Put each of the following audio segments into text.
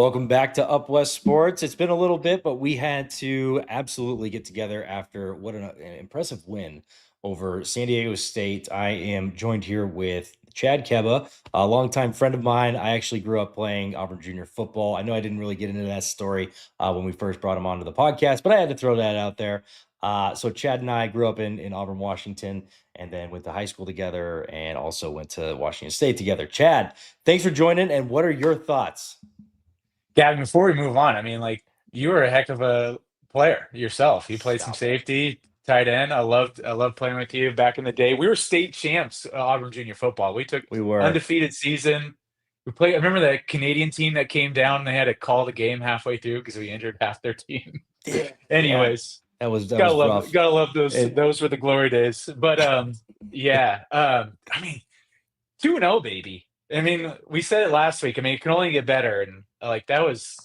Welcome back to Up West Sports. It's been a little bit, but we had to absolutely get together after what an impressive win over San Diego State. I am joined here with Chad Keba, a longtime friend of mine. I actually grew up playing Auburn Junior football. I know I didn't really get into that story when we first brought him onto the podcast, but I had to throw that out there. So Chad and I grew up in Auburn, Washington, and then went to high school together and also went to Washington State together. Chad, thanks for joining. And what are your thoughts? Gavin, before we move on, you were a heck of a player yourself. You played some Stop it. safety, tight end. I loved playing with you back in the day. We were state champs, Auburn Junior football. We took We were. undefeated season. We played. I remember that Canadian team that came down and they had to call the game halfway through because we injured half their team. Yeah. Yeah. Anyways, That was rough. gotta love those. And Those were the glory days. But yeah. 2-0, baby. We said it last week. It can only get better, and that was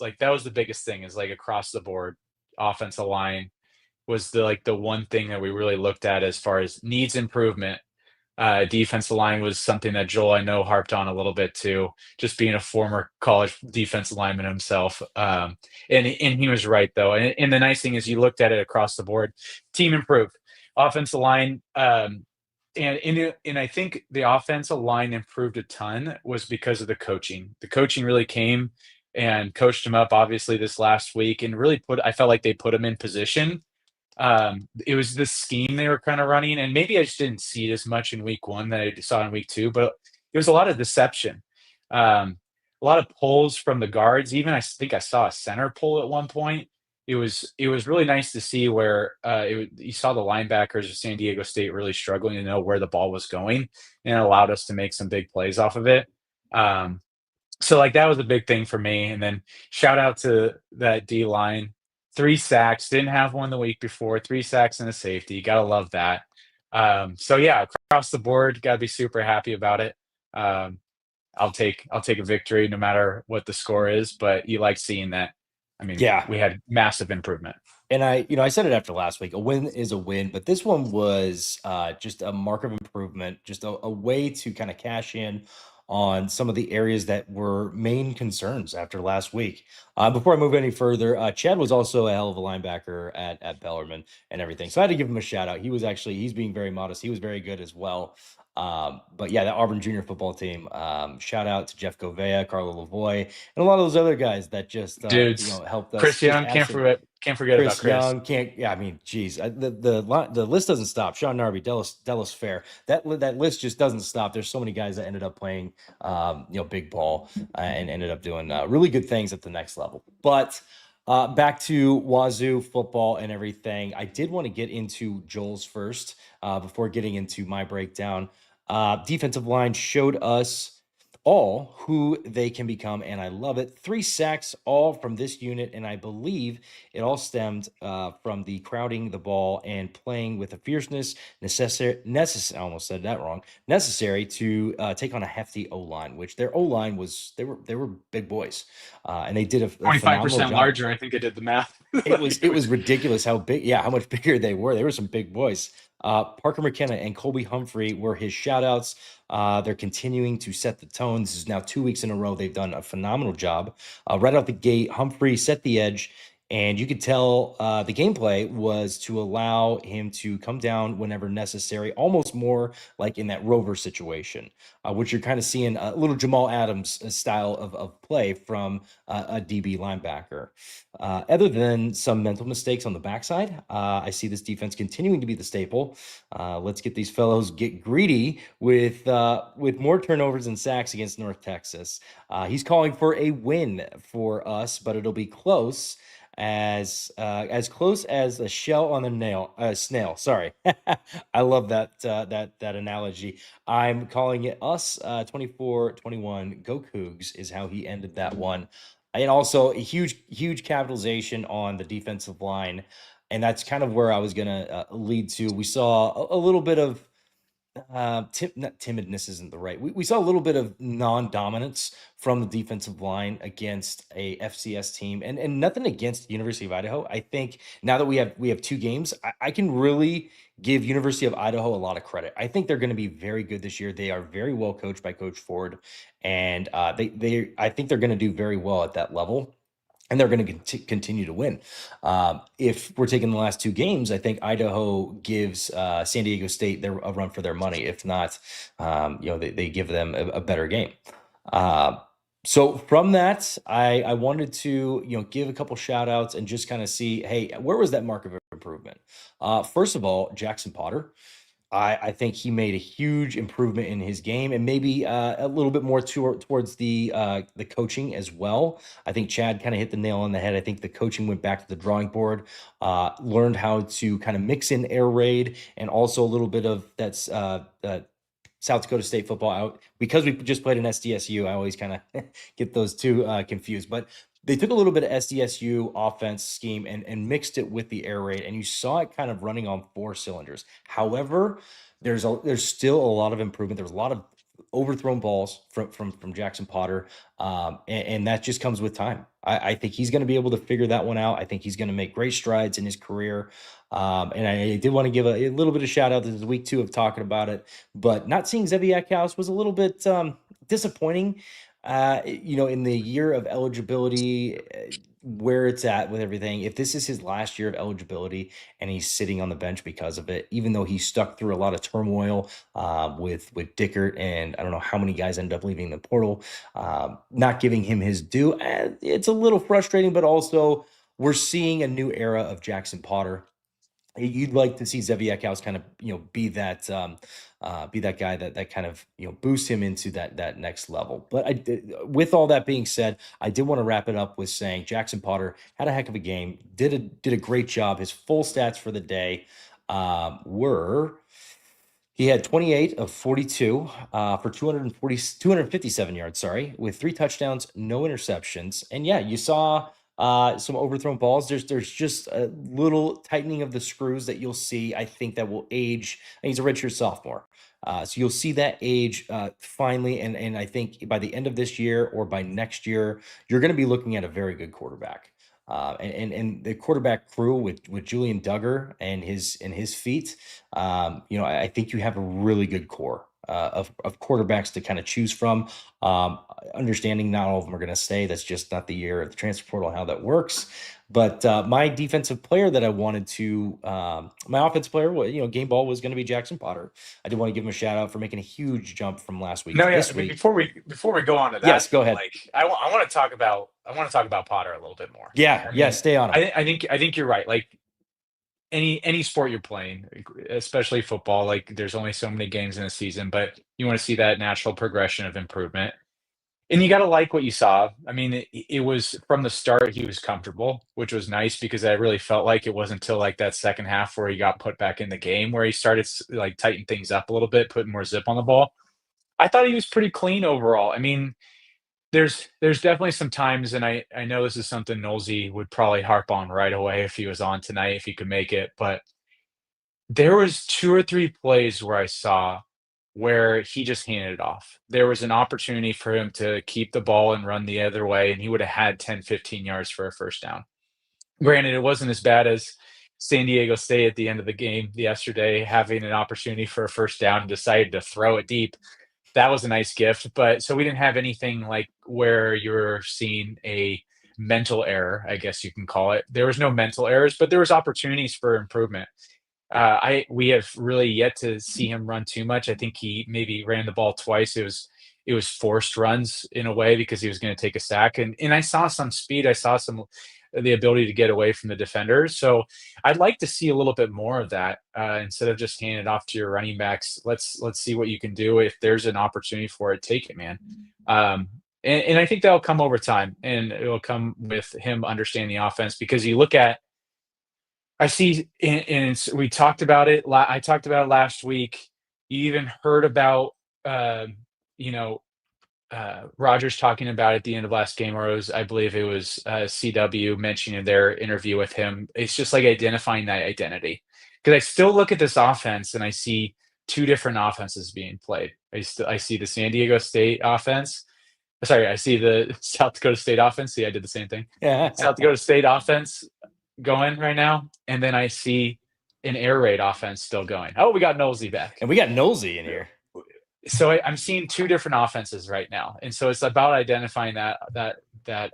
the biggest thing is like across the board, offensive line was the one thing that we really looked at as far as needs improvement. Defensive line was something that Joel I know harped on a little bit too, just being a former college defensive lineman himself. And he was right though. And the nice thing is you looked at it across the board, team improved, offensive line. And I think the offensive line improved a ton was because of the coaching. The coaching really came and coached him up, obviously, this last week, and really I felt like they put him in position. It was this scheme they were kind of running, and maybe I just didn't see it as much in week one that I saw in week two, but it was a lot of deception. A lot of pulls from the guards. Even I think I saw a center pull at one point. It was really nice to see where you saw the linebackers of San Diego State really struggling to know where the ball was going, and it allowed us to make some big plays off of it. So like that was a big thing for me. And then shout out to that D line, 3 sacks. Didn't have one the week before. 3 sacks and a safety. Gotta love that. So yeah, across the board, gotta be super happy about it. Um, I'll take a victory no matter what the score is, but you like seeing that. yeah. We had massive improvement. And I said it after last week. A win is a win, but this one was just a mark of improvement, just a way to kind of cash in on some of the areas that were main concerns after last week. Before I move any further, Chad was also a hell of a linebacker at Bellarmine and everything. So I had to give him a shout out. He's being very modest. He was very good as well. But yeah, the Auburn Junior football team. Shout out to Jeff Govea, Carlo Lavoie, and a lot of those other guys that just Dudes, helped us Chris just Young, can't absolutely. forget can't forget about Chris Chris. Young can't. Yeah, geez, the list doesn't stop. Sean Narby, Dallas Fair. That list just doesn't stop. There's so many guys that ended up playing, big ball and ended up doing really good things at the next level. But back to Wazoo football and everything. I did want to get into Joel's first before getting into my breakdown. Defensive line showed us all who they can become, and I love it. 3 sacks, all from this unit, and I believe it all stemmed from the crowding the ball and playing with the fierceness necessary. I almost said that wrong. Necessary to take on a hefty O line, which their O line was. They were big boys, and they did a Twenty-five phenomenal percent job. larger. I think I did the math. It was it was ridiculous how big, yeah, how much bigger they were. They were some big boys. Parker McKenna and Colby Humphrey were his shout outs. They're continuing to set the tone. This is now 2 weeks in a row. They've done a phenomenal job. Right out the gate, Humphrey set the edge, and you could tell the gameplay was to allow him to come down whenever necessary, almost more like in that Rover situation, which you're kind of seeing a little Jamal Adams style of play from a DB linebacker. Other than some mental mistakes on the backside, I see this defense continuing to be the staple. Let's get these fellows get greedy with more turnovers and sacks against North Texas. He's calling for a win for us, but it'll be close as close as a shell on a snail. Sorry, I love that analogy. I'm calling it us 24-21. Go Cougs is how he ended that one, and also a huge capitalization on the defensive line, and that's kind of where I was gonna lead to. We saw a little bit of not timidness isn't the right. We saw a little bit of non-dominance from the defensive line against a FCS team, and nothing against University of Idaho. I think now that we have two games, I can really give University of Idaho a lot of credit. I think they're going to be very good this year. They are very well coached by Coach Ford, and they I think they're going to do very well at that level, and they're going to continue to win. If we're taking the last two games, I think Idaho gives San Diego State a run for their money. If not, they give them a better game. Uh, so from that, I wanted to give a couple shout outs and just kind of see, hey, where was that mark of improvement? First of all, Jackson Potter. I think he made a huge improvement in his game, and maybe a little bit more towards the coaching as well. I think Chad kind of hit the nail on the head. I think the coaching went back to the drawing board, learned how to kind of mix in air raid and also a little bit of that South Dakota State football out because we just played an SDSU. I always kind of get those two confused, but they took a little bit of SDSU offense scheme and mixed it with the air raid, and you saw it kind of running on four cylinders. However, there's still a lot of improvement. There's a lot of overthrown balls from Jackson Potter, and that just comes with time. I think he's going to be able to figure that one out. I think he's going to make great strides in his career. And I did want to give a little bit of shout out. This is week 2 of talking about it, but not seeing Zeviak House was a little bit disappointing. In the year of eligibility, where it's at with everything, if this is his last year of eligibility and he's sitting on the bench because of it, even though he stuck through a lot of turmoil with Dickert, and I don't know how many guys ended up leaving the portal, not giving him his due, it's a little frustrating, but also we're seeing a new era of Jackson Potter. You'd like to see Zeviak House kind of be that guy that kind of boosts him into that next level. But with all that being said, I did want to wrap it up with saying Jackson Potter had a heck of a game, did a great job. His full stats for the day were he had 28 of 42 for 257 yards, sorry, with 3 touchdowns, no interceptions. And yeah, you saw some overthrown balls. There's just a little tightening of the screws that you'll see. I think that will age. And he's a redshirt sophomore. So you'll see that age finally. And I think by the end of this year or by next year, you're going to be looking at a very good quarterback. And the quarterback crew with Julian Duggar and his feet, I think you have a really good core of quarterbacks to kind of choose from. Understanding not all of them are going to stay. That's just not the year of the transfer portal, how that works. But my defensive player that I wanted to, my offensive player, game ball was going to be Jackson Potter. I did want to give him a shout out for making a huge jump from last week No, to yeah. this week. Before we go on to that, Yes, go ahead. like I want to talk about Potter a little bit more. Yeah, I yeah, mean, stay on him. I think you're right. Like any sport you're playing, especially football, like there's only so many games in a season, but you want to see that natural progression of improvement. And you got to like what you saw. I mean, it was from the start, he was comfortable, which was nice because I really felt like it wasn't until like that second half where he got put back in the game where he started like tighten things up a little bit, putting more zip on the ball. I thought he was pretty clean overall. I mean, there's definitely some times, and I know this is something Nosey would probably harp on right away if he was on tonight, if he could make it, but there was 2 or 3 plays where I saw where he just handed it off. There was an opportunity for him to keep the ball and run the other way, and he would have had 10, 15 yards for a first down. Granted, it wasn't as bad as San Diego State at the end of the game yesterday, having an opportunity for a first down and decided to throw it deep. That was a nice gift, but so we didn't have anything like where you're seeing a mental error, I guess you can call it. There was no mental errors, but there was opportunities for improvement. We have really yet to see him run too much. I think he maybe ran the ball twice. It was forced runs in a way because he was going to take a sack, and I saw some speed. I saw some the ability to get away from the defenders. So I'd like to see a little bit more of that instead of just handing it off to your running backs. Let's see what you can do. If there's an opportunity for it, take it, man. And I think that'll come over time, and it'll come with him understanding the offense because you look at I see, and we talked about it. I talked about it last week. You even heard about, you know, Rogers talking about it at the end of last game, or I believe it was CW mentioning in their interview with him. It's just like identifying that identity. Because I still look at this offense and I see two different offenses being played. I see the San Diego State offense. Sorry, I see the South Dakota State offense. See, I did the same thing. Yeah. South Dakota State offense going right now, and then I see an air raid offense still going. Oh, we got Nosey back. And we got Nosey in here. So I'm seeing two different offenses right now, and so it's about identifying that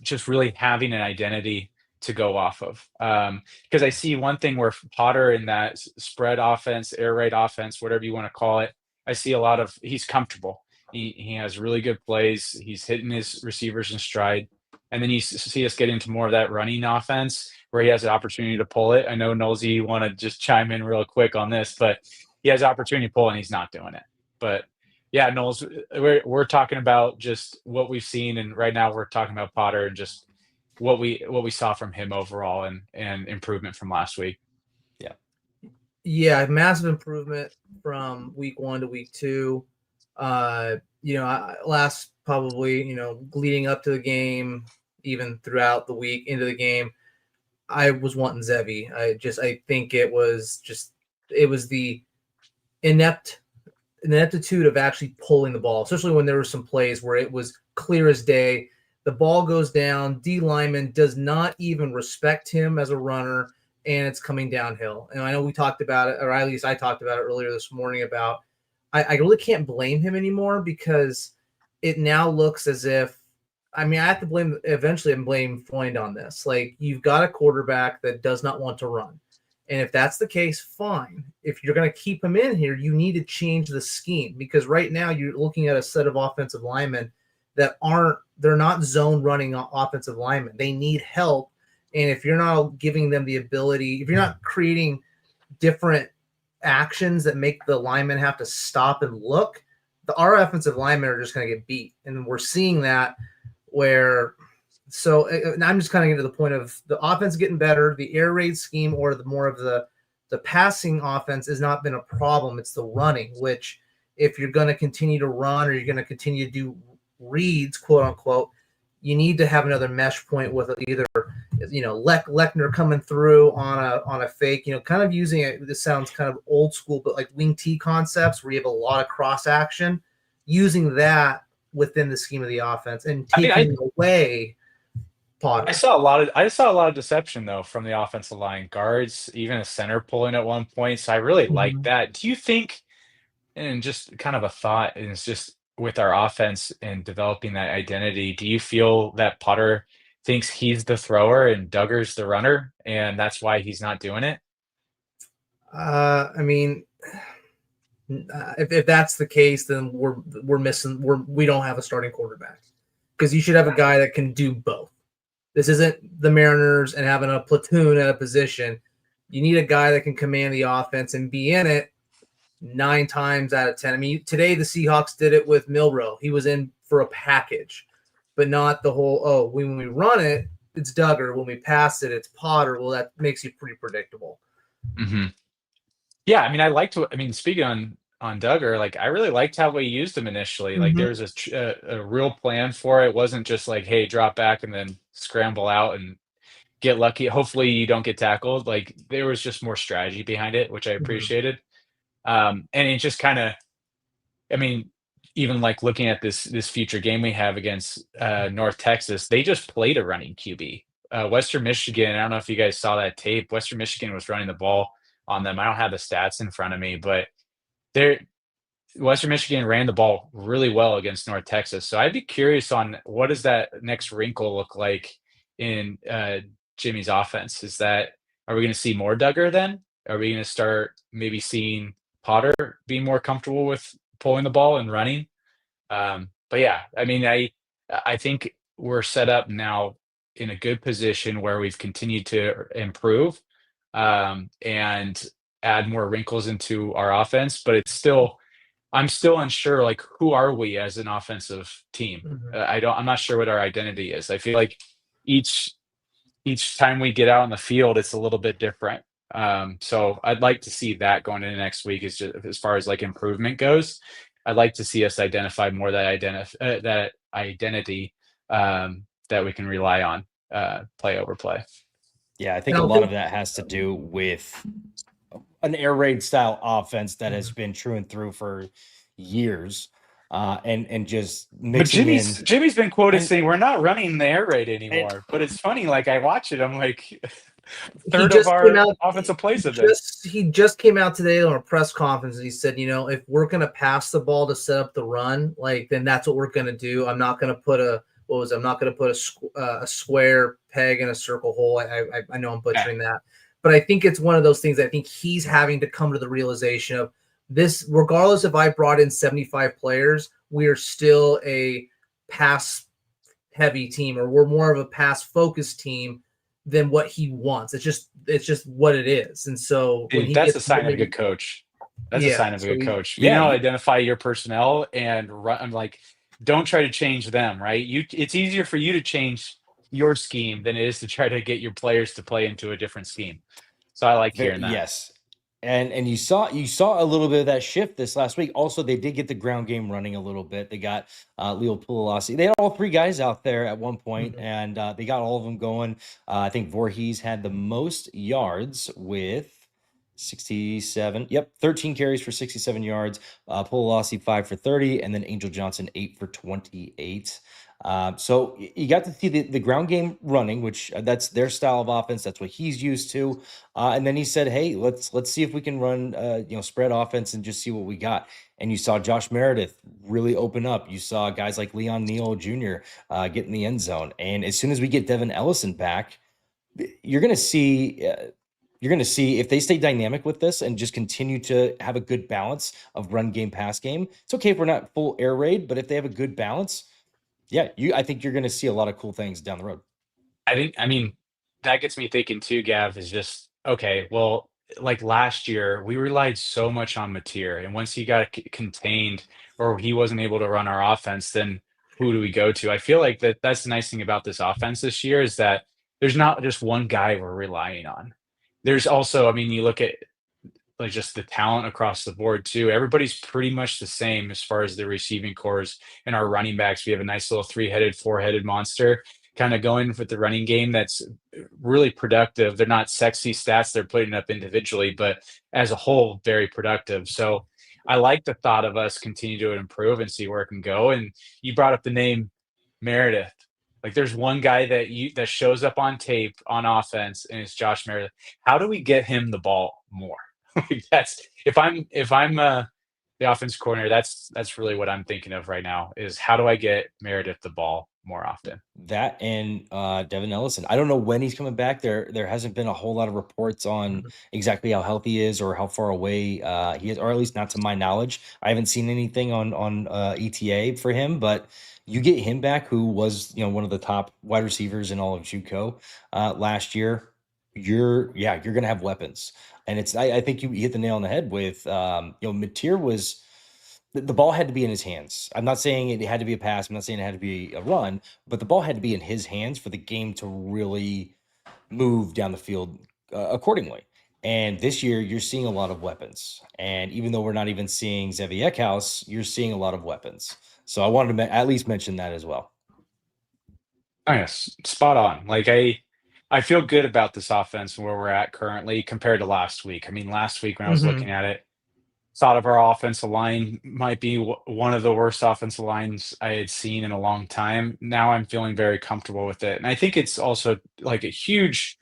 just really having an identity to go off of. Because I see one thing where Potter in that spread offense, air raid offense, whatever you want to call it, I see a lot of he's comfortable. He has really good plays. He's hitting his receivers in stride. And then you see us get into more of that running offense where he has an opportunity to pull it. I know Nosey, you want to just chime in real quick on this, but he has opportunity to pull and he's not doing it. But yeah, Knowles, we're talking about just what we've seen, and right now we're talking about Potter and just what we saw from him overall and improvement from last week. Yeah, massive improvement from week 1 to week 2. Last probably, leading up to the game, even throughout the week into the game, I was wanting Zevi. I think it was the ineptitude of actually pulling the ball, especially when there were some plays where it was clear as day. The ball goes down, D lineman does not even respect him as a runner, and it's coming downhill. And I know we talked about it, or at least I talked about it earlier this morning about I really can't blame him anymore because it now looks as if I have to blame Freund on this. Like, you've got a quarterback that does not want to run. And if that's the case, fine. If you're going to keep him in here, you need to change the scheme, because right now you're looking at a set of offensive linemen that they're not zone running offensive linemen. They need help. And if you're not giving them the ability, if you're not creating different actions that make the linemen have to stop and look, our offensive linemen are just going to get beat. And we're seeing that and I'm just kind of getting to the point of the offense getting better, the air raid scheme, or the more of the passing offense has not been a problem. It's the running, which if you're going to continue to run or you're going to continue to do reads, quote unquote, you need to have another mesh point with either, Lechner coming through on a fake, kind of using it. This sounds kind of old school, but like wing T concepts where you have a lot of cross action, using that within the scheme of the offense and taking away Potter. I saw a lot of deception though from the offensive line, guards, even a center pulling at one point. So I really like that. Do you think, and just kind of a thought, and it's just with our offense and developing that identity, do you feel that Potter thinks he's the thrower and Duggar's the runner, and that's why he's not doing it? If that's the case, then we don't have a starting quarterback, because you should have a guy that can do both. This isn't the Mariners and having a platoon at a position. You need a guy that can command the offense and be in it 9 times out of 10. Today the Seahawks did it with Milroe. He was in for a package, but not the whole, when we run it, it's Duggar. When we pass it, it's Potter. Well, that makes you pretty predictable. Mm-hmm. Yeah, speaking on Duggar, like, I really liked how we used him initially. Like, there was a real plan for it. It wasn't just like, hey, drop back and then scramble out and get lucky. Hopefully you don't get tackled. Like, there was just more strategy behind it, which I appreciated. And it just kind of, even like looking at this future game we have against North Texas, they just played a running QB. Western Michigan, I don't know if you guys saw that tape. Western Michigan was running the ball on them. I don't have the stats in front of me, but Western Michigan ran the ball really well against North Texas. So I'd be curious on what does that next wrinkle look like in Jimmy's offense. Are we going to see more Duggar then? Are we going to start maybe seeing Potter being more comfortable with pulling the ball and running? But yeah, I think we're set up now in a good position where we've continued to improve and add more wrinkles into our offense, but I'm still unsure, like, who are we as an offensive team? I'm not sure what our identity is. I feel like each time we get out on the field, it's a little bit different. So I'd like to see that going into next week, is just as far as like improvement goes. I'd like to see us identify more that identity that we can rely on play over play. Yeah, I think a lot of that has to do with an air raid style offense that has been true and through for years, and just But mixing in. Jimmy's been quoted And, saying we're not running the air raid and anymore. But it's funny, like I watch it, I'm like, He third of just came our out. offensive plays have been. He just came out today on a press conference and he said, if we're gonna pass the ball to set up the run, then that's what we're gonna do. I'm not gonna put I'm not gonna put a square peg in a circle hole. I know I'm butchering that, but I think it's one of those things. I think he's having to come to the realization of this. Regardless if I brought in 75 players, we are still a pass heavy team, or we're more of a pass focused team than what he wants. It's just what it is. And so when he That's a gets sign of a good coach. That's a sign of a good coach. You know, identify your personnel and run. I'm like, don't try to change them, right? It's easier for you to change your scheme than it is to try to get your players to play into a different scheme. So I like hearing that. Yes. And you saw a little bit of that shift this last week. Also, they did get the ground game running a little bit. They got Leo Palouse. They had all three guys out there at one point, and they got all of them going. I think Voorhees had the most yards with 67. Yep, 13 carries for 67 yards. Palouse 5 for 30, and then Angel Johnson 8 for 28. So you got to see the ground game running, which that's their style of offense. That's what he's used to. And then he said, "Hey, let's see if we can run, spread offense and just see what we got." And you saw Josh Meredith really open up. You saw guys like Leon Neal Jr. Get in the end zone. And as soon as we get Devin Ellison back, you're going to see. You're going to see if they stay dynamic with this and just continue to have a good balance of run game, pass game. It's okay if we're not full air raid, but if they have a good balance, I think you're going to see a lot of cool things down the road. I mean, that gets me thinking too, Gav, is just, okay, well, like last year, we relied so much on Mateer. And once he got contained or he wasn't able to run our offense, then who do we go to? I feel like that's the nice thing about this offense this year is that there's not just one guy we're relying on. There's also, I mean, you look at like just the talent across the board too. Everybody's pretty much the same as far as the receiving cores and our running backs. We have a nice little three-headed, four-headed monster kind of going with the running game that's really productive. They're not sexy stats they're putting up individually, but as a whole, very productive. So I like the thought of us continue to improve and see where it can go. And you brought up the name Meredith. Like there's one guy that shows up on tape on offense, and it's Josh Meredith. How do we get him the ball more? Like that's if I'm the offense coordinator, that's really what I'm thinking of right now is how do I get Meredith the ball more often? That and Devin Ellison. I don't know when he's coming back. There hasn't been a whole lot of reports on exactly how healthy he is or how far away he is, or at least not to my knowledge. I haven't seen anything on ETA for him, but you get him back, who was one of the top wide receivers in all of JUCO last year. You're gonna have weapons, and I think you hit the nail on the head with Mateer was. The ball had to be in his hands. I'm not saying it had to be a pass. I'm not saying it had to be a run, but the ball had to be in his hands for the game to really move down the field accordingly. And this year, you're seeing a lot of weapons. And even though we're not even seeing Zevi Eckhouse, you're seeing a lot of weapons. So I wanted to at least mention that as well. Oh, yes, spot on. Like I feel good about this offense and where we're at currently compared to last week. I mean, last week when I was looking at it, thought of our offensive line might be one of the worst offensive lines I had seen in a long time. Now I'm feeling very comfortable with it. And I think it's also like a huge,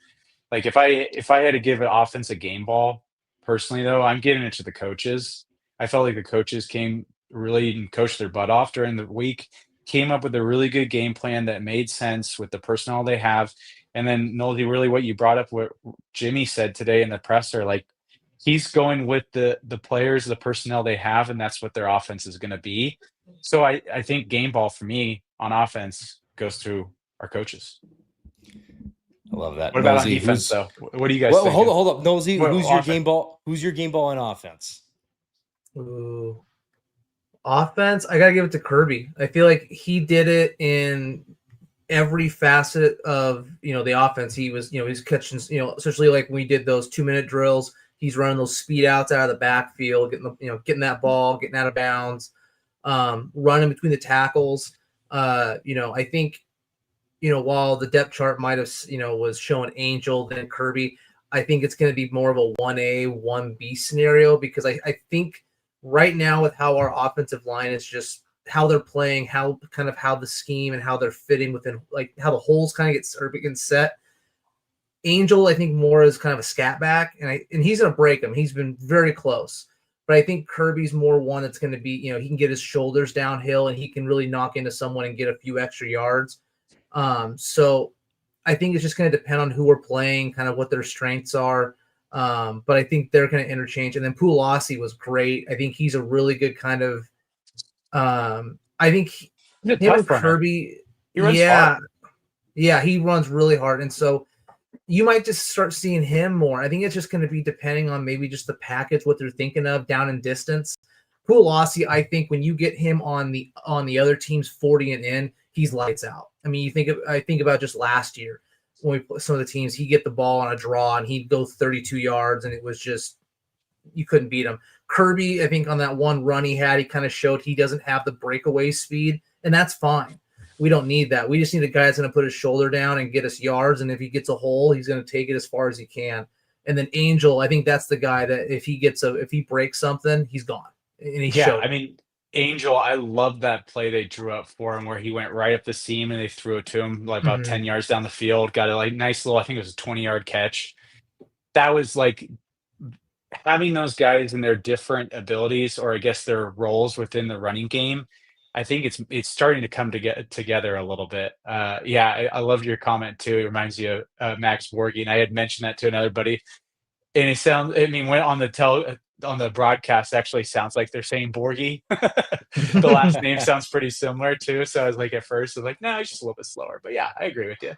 like if I had to give an offense a game ball personally though, I'm giving it to the coaches. I felt like the coaches came really and coached their butt off during the week, came up with a really good game plan that made sense with the personnel they have. And then Noldy, really what you brought up, what Jimmy said today in the presser, like he's going with the players, the personnel they have, and that's what their offense is going to be. So I think game ball for me on offense goes through our coaches. I love that. What about on defense, though? What do you guys think? Hold up. Nosy, who's your offense? game ball? Who's your game ball in offense? Ooh. Offense, I gotta give it to Kirby. I feel like he did it in every facet of the offense. He was he's catching especially like when we did those 2-minute drills. He's running those speed outs out of the backfield, getting that ball, getting out of bounds, running between the tackles. I think while the depth chart might have was showing Angel then Kirby, I think it's going to be more of a 1A, 1B scenario because I think right now with how our offensive line is just how they're playing, how the scheme and how they're fitting within, like how the holes kind of get set. Angel, I think more is kind of a scat back, and he's going to break him. He's been very close. But I think Kirby's more one that's going to be, he can get his shoulders downhill and he can really knock into someone and get a few extra yards. So I think it's just going to depend on who we're playing, kind of what their strengths are. But I think they're going to interchange. And then Palouse was great. I think he's a really good kind of. I think He's a him and tough runner. Kirby. He runs hard. Yeah, he runs really hard, and so you might just start seeing him more. I think it's just going to be depending on maybe just the package, what they're thinking of down in distance. Palouse, I think when you get him on the other team's 40 and in, he's lights out. I mean, I think about just last year when we put some of the teams, he'd get the ball on a draw and he'd go 32 yards, and it was just you couldn't beat him. Kirby, I think on that one run he had, he kind of showed he doesn't have the breakaway speed, and that's fine. We don't need that. We just need a guy that's going to put his shoulder down and get us yards. And if he gets a hole, he's going to take it as far as he can. And then Angel, I think that's the guy that if he breaks something, he's gone. And he showed. I mean, Angel, I love that play they drew up for him where he went right up the seam and they threw it to him like about 10 yards down the field. Got a like nice little, I think it was a 20-yard catch. That was like having those guys and their different abilities, or I guess their roles within the running game. I think it's starting to come together a little bit. I loved your comment too. It reminds you of Max Borghi, and I had mentioned that to another buddy. And when on the broadcast, actually sounds like they're saying Borghi. The last name sounds pretty similar too. So I was like, at first, I was like, no, it's just a little bit slower. But yeah, I agree with you.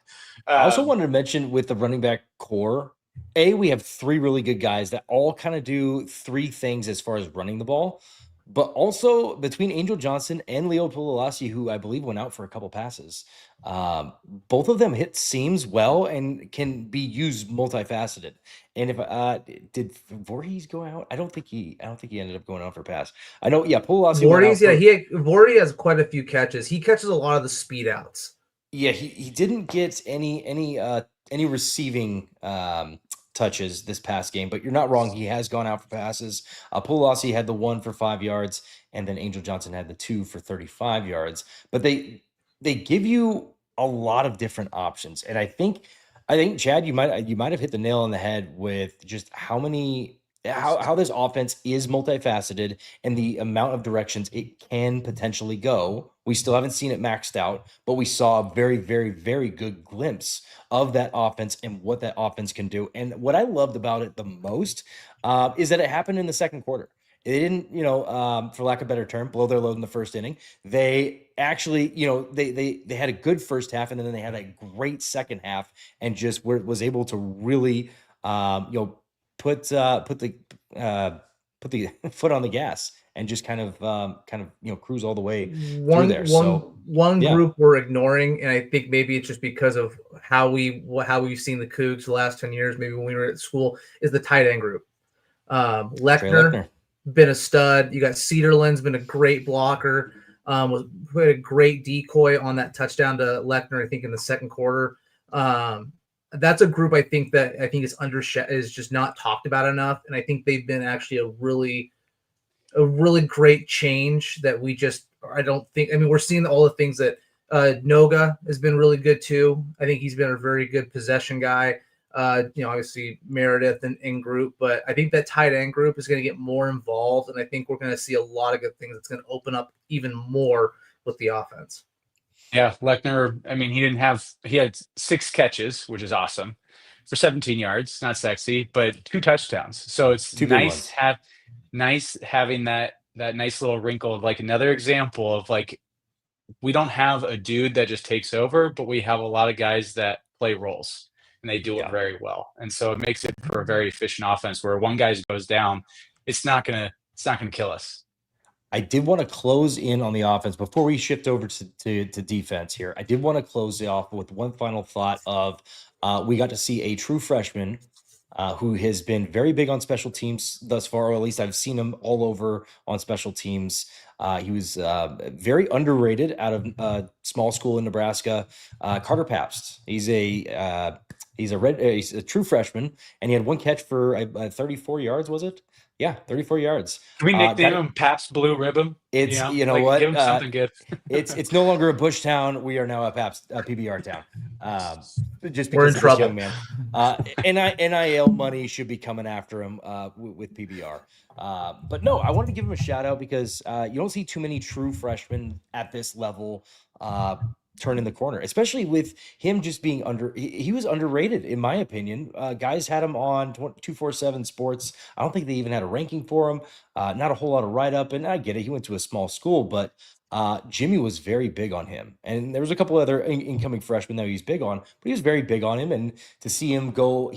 I also wanted to mention with the running back core, we have three really good guys that all kind of do three things as far as running the ball. But also between Angel Johnson and Leo Palouse, who I believe went out for a couple passes, both of them hit seams well and can be used multifaceted. And if did Voorhees go out? I don't think he ended up going out for a pass. I know, Palouse. Voorhees has quite a few catches. He catches a lot of the speed outs. Yeah, he didn't get any receiving touches this past game, but you're not wrong. He has gone out for passes. Palouse had the 1 for 5 yards, and then Angel Johnson had the 2 for 35 yards. But they give you a lot of different options, and I think Chad, you might have hit the nail on the head with just how this offense is multifaceted and the amount of directions it can potentially go. We still haven't seen it maxed out, but we saw a very, very, very good glimpse of that offense and what that offense can do. And what I loved about it the most is that it happened in the second quarter. They didn't, for lack of a better term, blow their load in the first inning. They actually, they had a good first half, and then they had a great second half, and just was able to really, put the foot on the gas and just kind of cruise all the way through there. One group we're ignoring, and I think maybe it's just because of how we've seen the Cougs the last 10 years, maybe when we were at school, is the tight end group. Lechner been a stud. You got Cedarland's been a great blocker. Put a great decoy on that touchdown to Lechner, I think, in the second quarter. That's a group I think is just not talked about enough, and I think they've been actually a really great change that we're seeing all the things that Noga has been really good too. I think he's been a very good possession guy. Obviously Meredith and in group, but I think that tight end group is going to get more involved, and I think we're going to see a lot of good things that's going to open up even more with the offense. Yeah, Lechner, I mean, he had 6 catches, which is awesome, for 17 yards. Not sexy, but 2 touchdowns. So it's nice having that nice little wrinkle of like another example of like, we don't have a dude that just takes over, but we have a lot of guys that play roles, and they do it very well. And so it makes it for a very efficient offense where one guy goes down, it's not gonna kill us. I did want to close in on the offense before we shift over to defense here. I did want to close it off with one final thought of we got to see a true freshman who has been very big on special teams thus far, or at least I've seen him all over on special teams. He was very underrated out of small school in Nebraska. Carter Pabst. He's a He's a true freshman, and he had one catch for 34 yards, was it? Yeah, 34 yards. Can we nickname Got him Pabst Blue Ribbon? it's you know Like give what him something good. it's no longer a Bush town. We are now a PBR town. Just We're in because of this trouble. young man. NIL money should be coming after him with PBR. But no, I wanted to give him a shout out because you don't see too many true freshmen at this level turning the corner, especially with him just being he was underrated in my opinion. Guys had him on 247 Sports. I don't think they even had a ranking for him. Not a whole lot of write up, and I get it. He went to a small school, but Jimmy was very big on him, and there was a couple other incoming freshmen that he's big on, but he was very big on him. And to see him go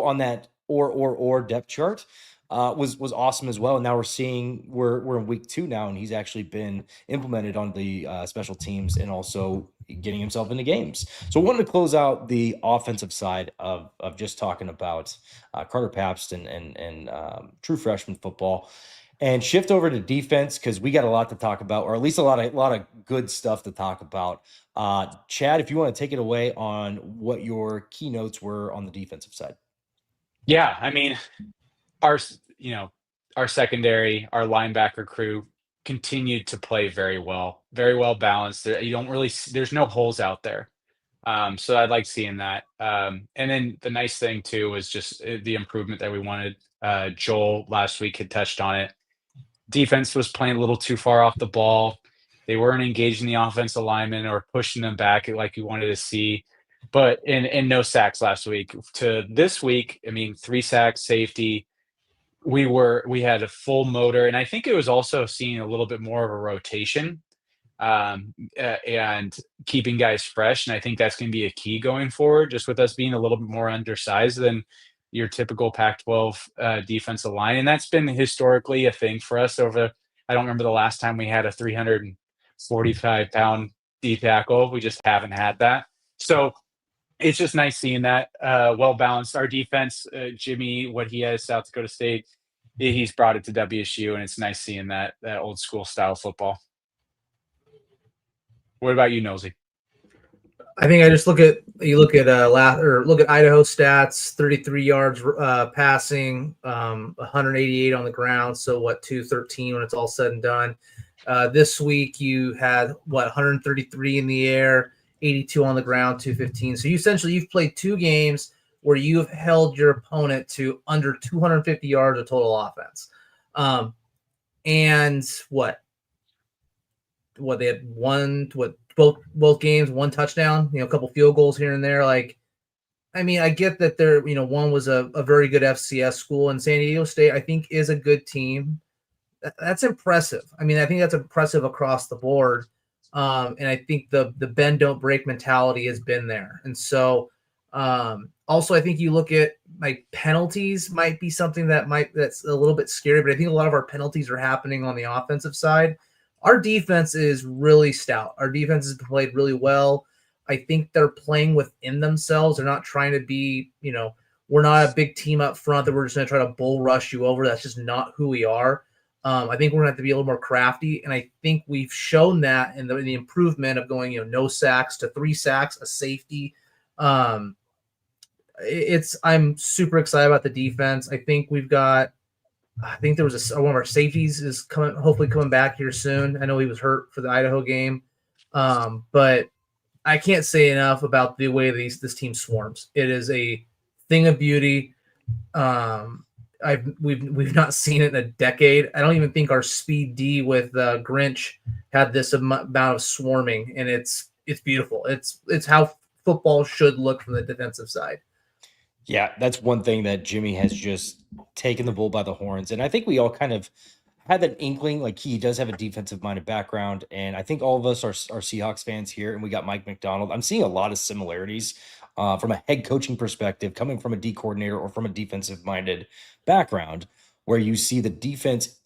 on that or depth chart was awesome as well. And now we're in week 2 now, and he's actually been implemented on the special teams and also getting himself into games. So I wanted to close out the offensive side of just talking about Carter Pabst and true freshman football, and shift over to defense because we got a lot to talk about, or at least a lot of good stuff to talk about. Chad, if you want to take it away on what your keynotes were on the defensive side. Yeah, I mean, our our secondary, our linebacker crew continued to play very well balanced. You don't really there's no holes out there. So I like seeing that. And then the nice thing too was just the improvement that we wanted. Joel last week had touched on it. Defense was playing a little too far off the ball. They weren't engaging the offensive linemen or pushing them back like you wanted to see. But in no sacks last week. To this week, I mean, 3 sacks, safety. We had a full motor, and I think it was also seeing a little bit more of a rotation and keeping guys fresh. And I think that's going to be a key going forward, just with us being a little bit more undersized than your typical Pac-12 defensive line. And that's been historically a thing for us I don't remember the last time we had a 345-pound D tackle. We just haven't had that. So it's just nice seeing that well balanced. Our defense, Jimmy, what he has South Dakota State, he's brought it to WSU, and it's nice seeing that old school style football. What about you, Nosy? I think I just look at Idaho stats: 33 yards passing, 188 on the ground. So 213 when it's all said and done. This week you had 133 in the air, 82 on the ground, 215. So you've played 2 games where you have held your opponent to under 250 yards of total offense. And they had both games, 1 touchdown, a couple field goals here and there. Like, I mean, I get that one was a very good FCS school, and San Diego State, I think, is a good team. That's impressive. I mean, I think that's impressive across the board. And I think the bend don't break mentality has been there. And so also I think you look at like penalties might be something that's a little bit scary, but I think a lot of our penalties are happening on the offensive side. Our defense is really stout. Our defense has played really well. I think they're playing within themselves. They're not trying to be, we're not a big team up front that we're just going to try to bull rush you over. That's just not who we are. I think we're going to have to be a little more crafty, and I think we've shown that in the improvement of going, no sacks to 3 sacks, a safety. I'm super excited about the defense. I think there was one of our safeties is hopefully coming back here soon. I know he was hurt for the Idaho game, but I can't say enough about the way this team swarms. It is a thing of beauty. We've not seen it in a decade. I don't even think our speed D with Grinch had this amount of swarming, and it's beautiful. It's how football should look from the defensive side. Yeah, that's one thing that Jimmy has just taken the bull by the horns. And I think we all kind of had that inkling, like he does have a defensive minded background. And I think all of us are Seahawks fans here, and we got Mike McDonald. I'm seeing a lot of similarities from a head coaching perspective, coming from a D coordinator or from a defensive minded background, where you see the defense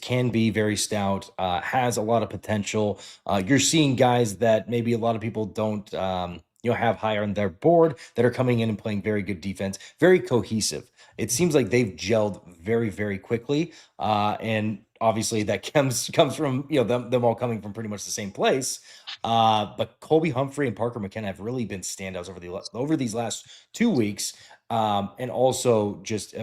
can be very stout, has a lot of potential. You're seeing guys that maybe a lot of people don't have higher on their board that are coming in and playing very good defense, very cohesive. It seems like they've gelled very, very quickly. And obviously that comes from them all coming from pretty much the same place. But Colby Humphrey and Parker McKenna have really been standouts over these last 2 weeks. And also just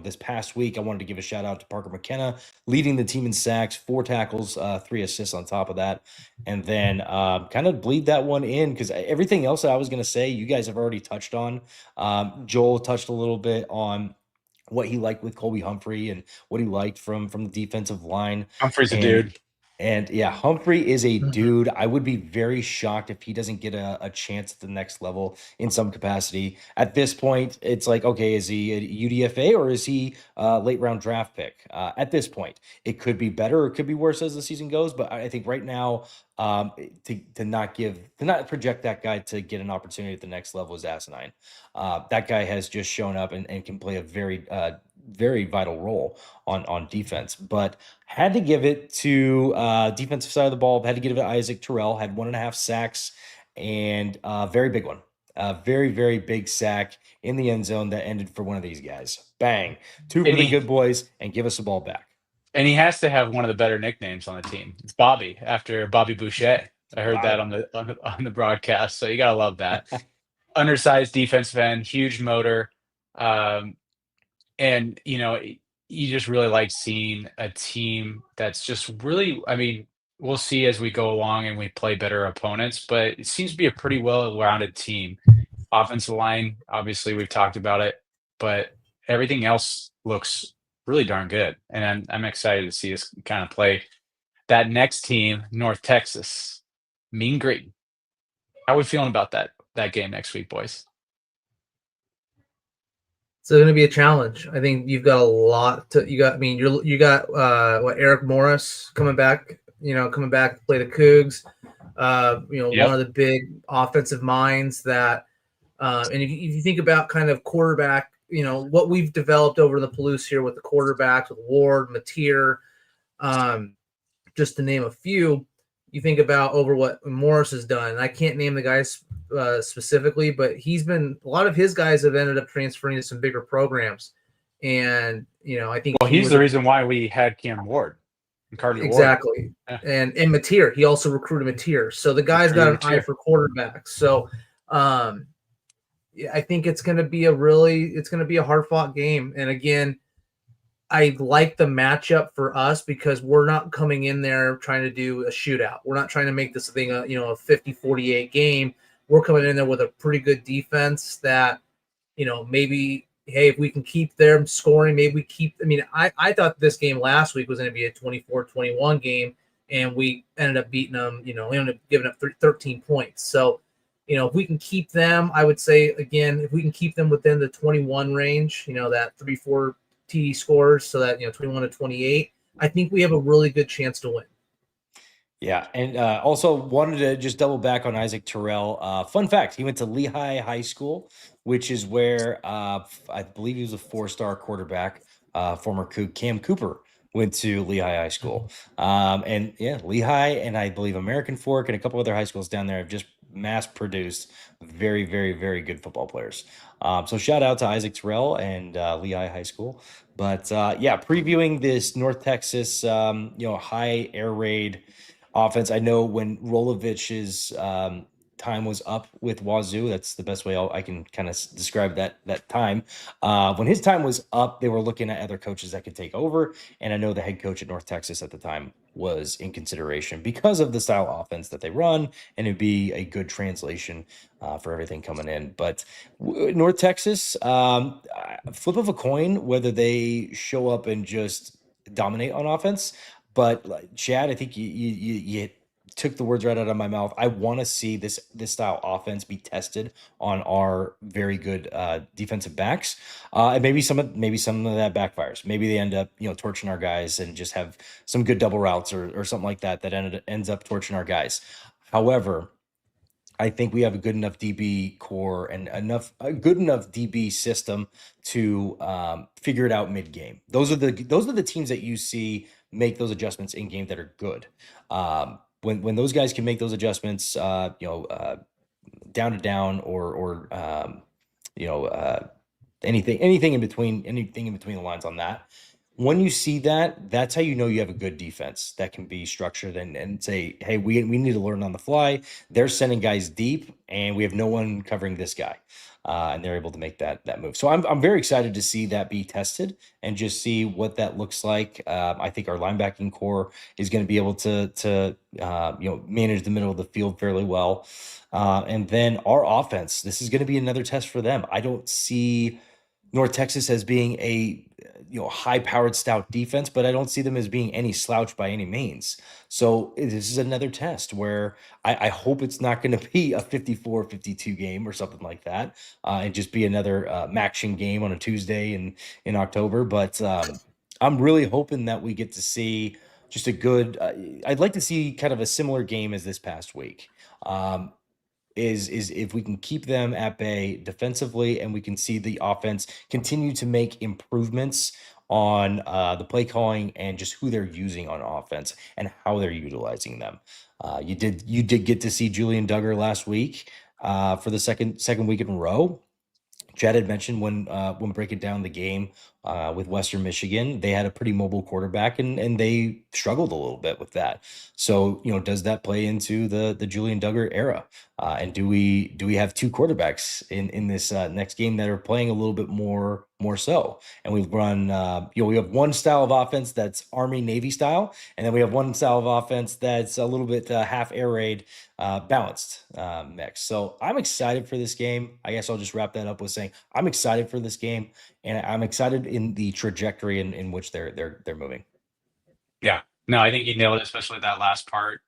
this past week, I wanted to give a shout out to Parker McKenna, leading the team in sacks, 4 tackles, 3 assists on top of that, and then kind of bleed that one in because everything else that I was going to say, you guys have already touched on. Joel touched a little bit on what he liked with Colby Humphrey and what he liked from the defensive line. Humphrey's a And dude. and yeah, Humphrey is a Mhm. dude. I would be very shocked if he doesn't get a chance at the next level in some capacity. At this point, it's like, okay, is he a UDFA or is he a late round draft pick? At this point, it could be better or it could be worse as the season goes. But I think right now, to not project that guy to get an opportunity at the next level is asinine. That guy has just shown up and can play a very vital role on defense. But had to give it to defensive side of the ball. Had to give it to Isaac Terrell. Had 1.5 sacks and a very big one. A very big sack in the end zone that ended for one of these guys. Bang. 2 for And the he, good boys and give us the ball back. and he has to have one of the better nicknames on the team. It's Bobby, after Bobby Boucher. I heard that on the broadcast, so you gotta love that. Undersized defensive end, huge motor, and you just really like seeing a team that's just really. I mean, we'll see as we go along and we play better opponents, but it seems to be a pretty well-rounded team. Offensive line, obviously, we've talked about it, but everything else looks really darn good, and I'm excited to see us kind of play that next team, North Texas, Mean Green. How are we feeling about that game next week, boys? It's going to be a challenge. I think you've got a lot to. You got Eric Morris coming back. Coming back to play the Cougs. Yep. One of the big offensive minds that. And if you think about kind of quarterback, what we've developed over the Palouse here with the quarterbacks, with Ward, Mateer, just to name a few. You think about over what Morris has done. I can't name the guys specifically, but a lot of his guys have ended up transferring to some bigger programs. And, I think he's the reason why we had Cam Ward and Carter exactly. Ward. And Mateer, he also recruited Mateer. So the guy's got an eye for quarterbacks. So, I think it's going to be a hard fought game. And again, I like the matchup for us because we're not coming in there trying to do a shootout. We're not trying to make this thing a 50-48 game. We're coming in there with a pretty good defense that, maybe, hey, if we can keep them scoring, maybe we keep. I mean, I thought this game last week was going to be a 24-21 game, and we ended up beating them. We ended up giving up 13 points. So, if we can keep them, I would say, again, if we can keep them within the 21 range, that 3-4 TD scores, so that 21-28, I think we have a really good chance to win. Yeah, and also wanted to just double back on Isaac Terrell. Fun fact: he went to Lehigh High School, which is where I believe he was a 4-star quarterback. Former Coug Cam Cooper went to Lehigh High School, and yeah, Lehigh and I believe American Fork and a couple other high schools down there have just mass produced very good football players. So shout out to Isaac Terrell and Lehigh High School. But yeah, previewing this North Texas high air raid offense. I know when Rolovich's time was up with Wazoo, that's the best way I can kind of describe that time. When his time was up, they were looking at other coaches that could take over, and I know the head coach at North Texas at the time was in consideration because of the style of offense that they run, and it'd be a good translation for everything coming in. But North Texas, flip of a coin whether they show up and just dominate on offense. But Chad, I think you took the words right out of my mouth. I want to see this style offense be tested on our very good defensive backs, and maybe some of that backfires. Maybe they end up torching our guys and just have some good double routes or something like that ends up torching our guys. However, I think we have a good enough DB core and a good enough DB system to figure it out mid game. Those are the teams that you see make those adjustments in game that are good. When those guys can make those adjustments, down to down or anything in between the lines on that. When you see that, that's how you know you have a good defense that can be structured and say, hey, we need to learn on the fly. They're sending guys deep, and we have no one covering this guy. And they're able to make that move. So I'm very excited to see that be tested and just see what that looks like. I think our linebacking core is going to be able to manage the middle of the field fairly well. And then our offense, this is going to be another test for them. I don't see North Texas as being a high-powered, stout defense, but I don't see them as being any slouch by any means. So this is another test where I hope it's not going to be a 54-52 game or something like that, and just be another Maction game on a Tuesday in October. But I'm really hoping that we get to see just a good. I'd like to see kind of a similar game as this past week. Is if we can keep them at bay defensively and we can see the offense continue to make improvements on the play calling and just who they're using on offense and how they're utilizing them. You did get to see Julian Duggar last week for the second week in a row. Chad had mentioned when breaking down the game with Western Michigan, they had a pretty mobile quarterback and they struggled a little bit with that. So, does that play into the Julian Duggar era? And do we have two quarterbacks in this next game that are playing a little bit more so? And we've run, we have one style of offense that's Army Navy style, and then we have one style of offense that's a little bit half air raid balanced mix. So I'm excited for this game. I guess I'll just wrap that up with saying I'm excited for this game, and I'm excited in the trajectory in which they're moving. Yeah. No, I think you nailed it, especially that last part.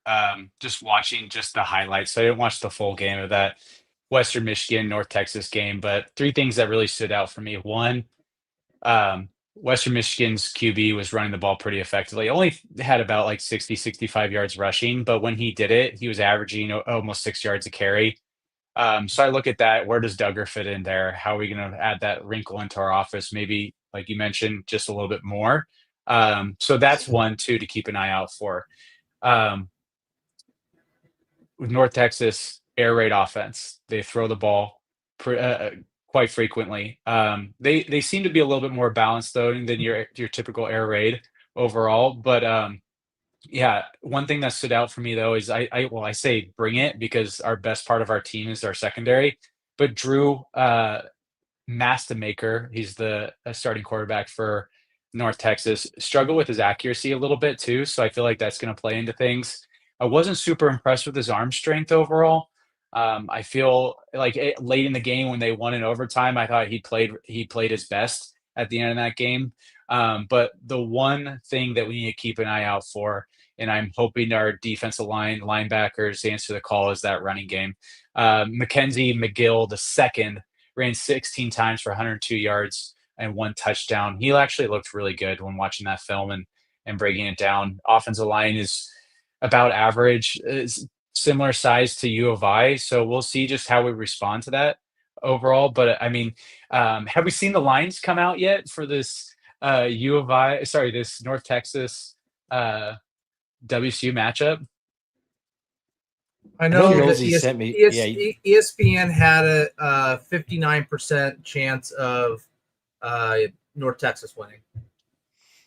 Just watching just the highlights. So I didn't watch the full game of that Western Michigan, North Texas game, but three things that really stood out for me. One, Western Michigan's QB was running the ball pretty effectively. Only had about like 60, 65 yards rushing, but when he did it, he was averaging almost 6 yards a carry. So I look at that. Where does Duggar fit in there? How are we going to add that wrinkle into our office? Maybe, like you mentioned, just a little bit more. So that's one, too, to keep an eye out for. Um, with North Texas air raid offense, they throw the ball quite frequently. They seem to be a little bit more balanced though than your typical air raid overall. But yeah, one thing that stood out for me though is I say bring it because our best part of our team is our secondary. But Drew Mastamaker, he's the starting quarterback for North Texas, struggled with his accuracy a little bit too. So I feel like that's going to play into things. I wasn't super impressed with his arm strength overall. I feel like late in the game when they won in overtime, I thought he played his best at the end of that game. But the one thing that we need to keep an eye out for, and I'm hoping our defensive linebackers answer the call, is that running game. Mackenzie McGill the second ran 16 times for 102 yards and one touchdown. He actually looked really good when watching that film and breaking it down. Offensive line is about average, is similar size to U of I. So we'll see just how we respond to that overall. But I mean, have we seen the lines come out yet for this this North Texas WSU matchup? I know that Nosy sent me. ESPN had a 59% chance of North Texas winning,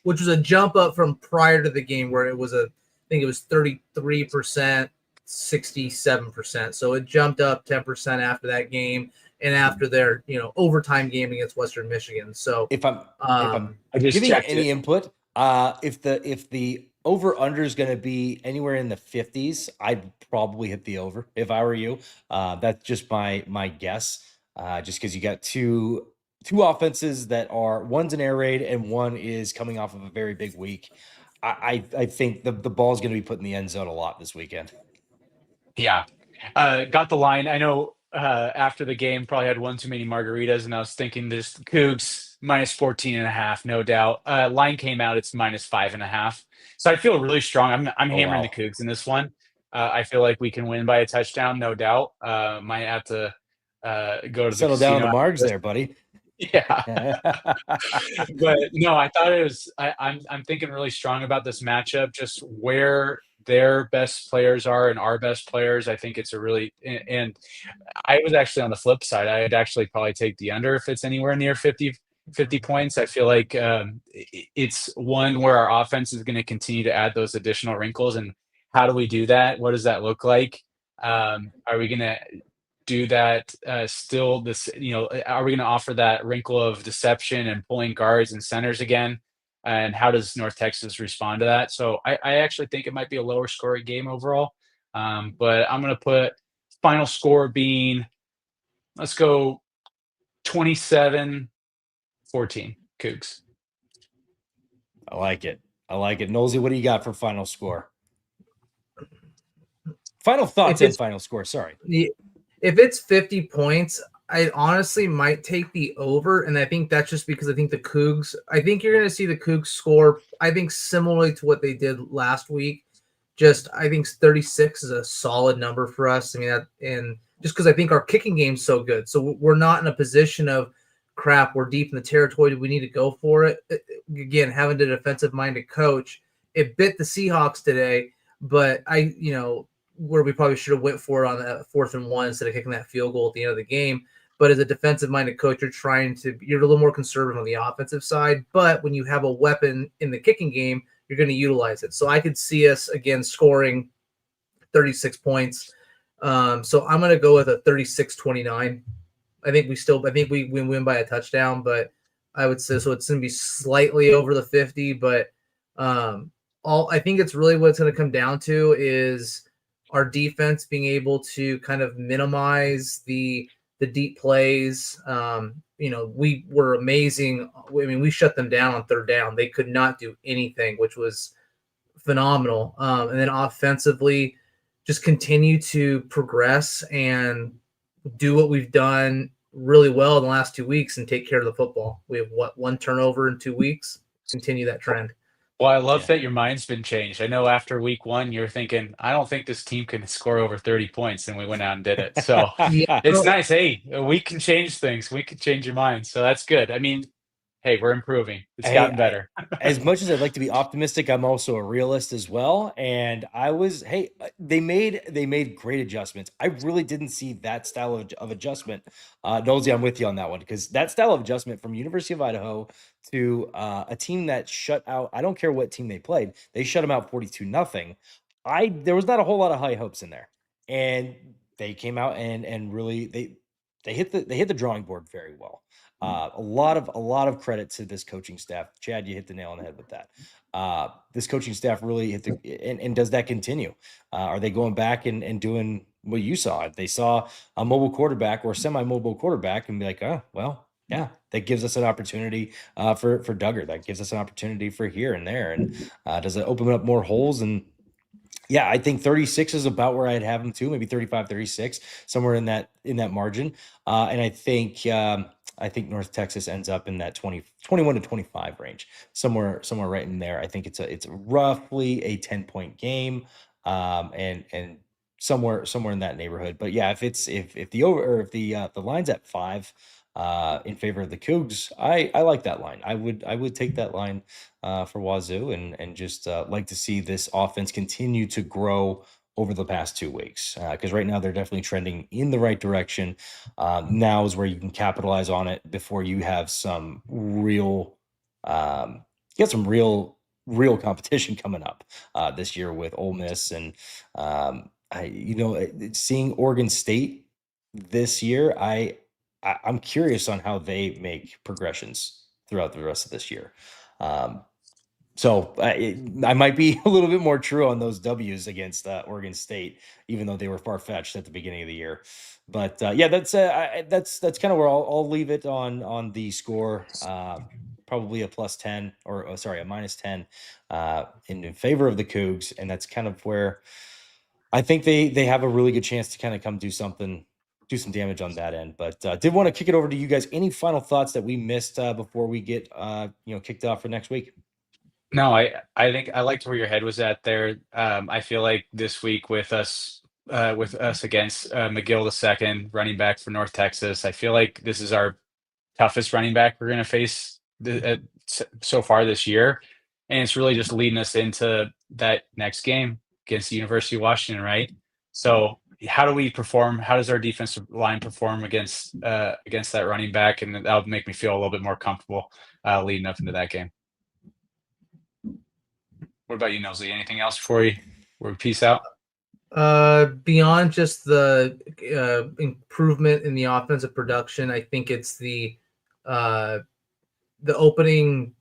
which was a jump up from prior to the game where it was I think it was 33%, 67%. So it jumped up 10% after that game and after their overtime game against Western Michigan. So if I'm I just giving checked any it. input, if the over under is going to be anywhere in the 50s, I'd probably hit the over if I were you. That's just my guess. Just because you got two offenses that are, one's an air raid and one is coming off of a very big week. I think the ball is going to be put in the end zone a lot this weekend. Yeah. Got the line. I know after the game, probably had one too many margaritas, and I was thinking this Cougs minus 14.5, no doubt. Line came out, it's minus 5.5. So I feel really strong. I'm hammering the Cougs in this one. I feel like we can win by a touchdown, no doubt. Might have to go to the Settle down casino. the margs there, buddy. Yeah. But no, I thought it was I'm thinking really strong about this matchup, just where their best players are and our best players. I think it's a really and I was actually on the flip side. I'd actually probably take the under if it's anywhere near 50 50 points. I feel like it's one where our offense is going to continue to add those additional wrinkles. And how do we do that? What does that look like? Are we going to do that still this, are we going to offer that wrinkle of deception and pulling guards and centers again? And how does North Texas respond to that? So I actually think it might be a lower scoring game overall. But I'm going to put final score being, let's go 27-14 Cougs. I like it. Nosey, what do you got for final score? Final thoughts and final score. Sorry. If it's 50 points, I honestly might take the over, and I think that's just because I think the Cougs. I think you're going to see the Cougs score. I think similarly to what they did last week. Just I think 36 is a solid number for us. I mean, and just because I think our kicking game's so good, so we're not in a position of crap. We're deep in the territory. Do we need to go for it? Again, having a defensive-minded coach, it bit the Seahawks today, but where we probably should have went for it on that 4th and 1 instead of kicking that field goal at the end of the game. But as a defensive-minded coach, you're a little more conservative on the offensive side. But when you have a weapon in the kicking game, you're going to utilize it. So I could see us again scoring 36 points. So I'm going to go with a 36-29. I think we win by a touchdown, but I would say so. It's going to be slightly over the 50, but I think it's really what it's going to come down to is our defense being able to kind of minimize the deep plays. We were amazing. I mean, we shut them down on 3rd down. They could not do anything, which was phenomenal. And then offensively, just continue to progress and do what we've done really well in the last 2 weeks and take care of the football. We have 1 turnover in 2 weeks. Continue that trend. Well, I love that your mind's been changed. I know after week 1, you're thinking, I don't think this team can score over 30 points, and we went out and did it. So it's nice. Hey, we can change things. We can change your mind. So that's good. I mean, hey, we're improving. It's gotten better. As much as I'd like to be optimistic, I'm also a realist as well. And they made great adjustments. I really didn't see that style of adjustment. Nosey, I'm with you on that one, because that style of adjustment from University of Idaho to a team that shut out, I don't care what team they played, they shut them out 42-0. There was not a whole lot of high hopes in there. And they came out and really they hit the drawing board very well. A lot of credit to this coaching staff. Chad, you hit the nail on the head with that. This coaching staff really hit and does that continue? Are they going back and doing what you saw? If they saw a mobile quarterback or semi-mobile quarterback and be like, oh, well, yeah, that gives us an opportunity for Duggar. That gives us an opportunity for here and there. And does it open up more holes? And yeah, I think 36 is about where I'd have them too. Maybe 35, 36, somewhere in that margin. And I think North Texas ends up in that 21 to 25 range, somewhere right in there. I think it's roughly a 10-point game, and somewhere in that neighborhood. But yeah, if the line's at 5 in favor of the Cougs, I like that line. I would take that line for Wazoo and just like to see this offense continue to grow over the past 2 weeks, because right now they're definitely trending in the right direction. Now is where you can capitalize on it before you have some real competition coming up this year with Ole Miss. And seeing Oregon State this year, I'm curious on how they make progressions throughout the rest of this year. So I might be a little bit more true on those W's against Oregon State, even though they were far-fetched at the beginning of the year. But yeah, that's kind of where I'll leave it on the score. Probably a +10 or a -10 in favor of the Cougs, and that's kind of where I think they have a really good chance to kind of come do some damage on that end. But did want to kick it over to you guys. Any final thoughts that we missed before we get kicked off for next week? No, I think I liked where your head was at there. I feel like this week with us against McGill II, running back for North Texas, I feel like this is our toughest running back we're going to face so far this year, and it's really just leading us into that next game against the University of Washington, right? So how do we perform? How does our defensive line perform against that running back? And that'll make me feel a little bit more comfortable leading up into that game. What about you, Nosey? Anything else before we peace out? Beyond just the improvement in the offensive production, I think it's the opening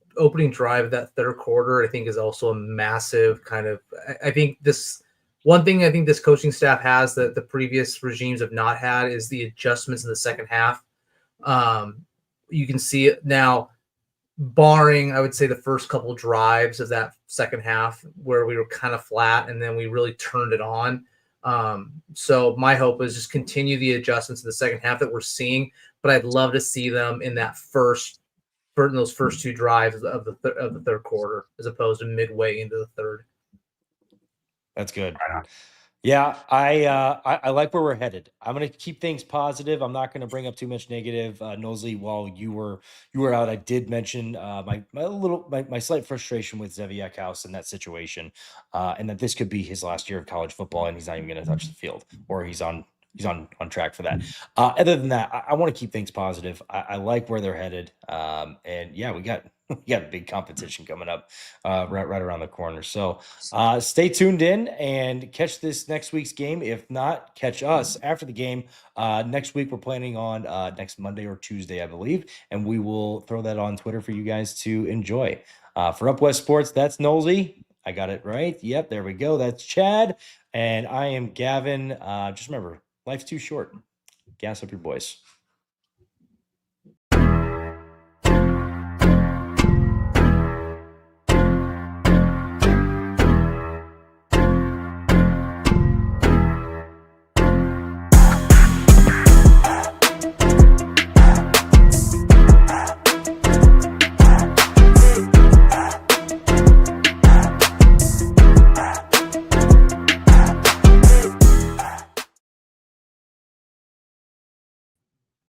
drive of that third quarter. I think is also a massive kind of. I think this one thing I think this coaching staff has that the previous regimes have not had is the adjustments in the second half. You can see it now, barring I would say the first couple drives of that second half where we were kind of flat and then we really turned it on. So my hope is just continue the adjustments in the second half that we're seeing, but I'd love to see them in those first two drives of the third quarter as opposed to midway into the third. That's good. Right on. Yeah, I like where we're headed. I'm going to keep things positive. I'm not going to bring up too much negative. Knowsley, while you were out, I did mention my slight frustration with Zeviak House in that situation, and that this could be his last year of college football, and he's not even going to touch the field, or he's on track for that. Other than that, I want to keep things positive. I like where they're headed, and yeah, we got big competition coming up right around the corner. So stay tuned in and catch this next week's game. If not, catch us after the game. Next week, we're planning on next Monday or Tuesday, I believe, and we will throw that on Twitter for you guys to enjoy. For Up West Sports, that's Knowsley. I got it right. Yep, there we go. That's Chad. And I am Gavin. Just remember, life's too short. Gas up your boys.